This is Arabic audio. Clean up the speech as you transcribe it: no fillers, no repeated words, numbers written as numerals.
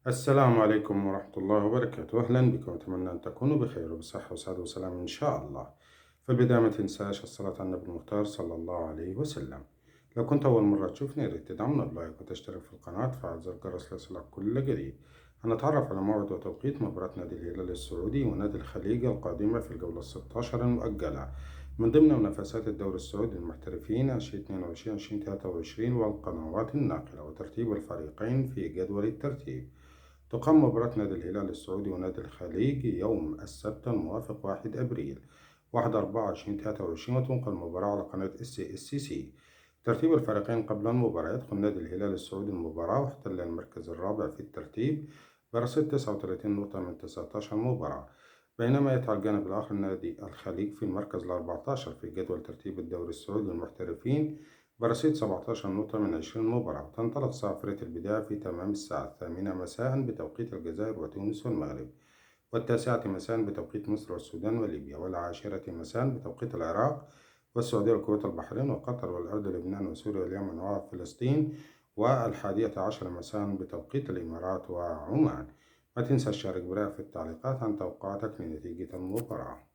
السلام عليكم ورحمة الله وبركاته، أهلا بكم، أتمنى أن تكونوا بخير وبصحة وسعادة وسلام إن شاء الله. في البداية ما تنساش الصلاة على النبي المختار صلى الله عليه وسلم. لو كنت أول مرة تشوفني يا ريت تدعمنا بلايك وتشترك في القناة وتفعل زر الجرس ليصلك كل جديد. هنتعرف على موعد وتوقيت مباراة نادي الهلال السعودي ونادي الخليج القادمة في الجولة 16 المؤجلة من ضمن منافسات الدوري السعودي للمحترفين 2022-2023 والقنوات الناقلة وترتيب الفريقين في جدول الترتيب. تقام مباراة نادي الهلال السعودي ونادي الخليج يوم السبت الموافق 1 أبريل 1/4/2023 وتنقل المباراة على قناة SCC. ترتيب الفريقين قبل المباراة: يدخل نادي الهلال السعودي المباراة واحتل المركز الرابع في الترتيب برصيد 39 نقطة من 19 مباراة، بينما يتعى الجانب الآخر نادي الخليج في المركز ال14 في جدول ترتيب الدوري السعودي للمحترفين برصيد 17 نقطة من 20 مباراة. تنطلق صافرة البداية في تمام الساعة 8 مساء بتوقيت الجزائر وتونس والمغرب، والتاسعة مساء بتوقيت مصر والسودان وليبيا، والعاشرة مساء بتوقيت العراق والسعودية والكويت والبحرين وقطر والأردن ولبنان وسوريا واليمن وفلسطين، والحادية عشر مساء بتوقيت الإمارات وعمان. ما تنسى تشارك برأيك في التعليقات عن توقعاتك لنتيجة المباراة.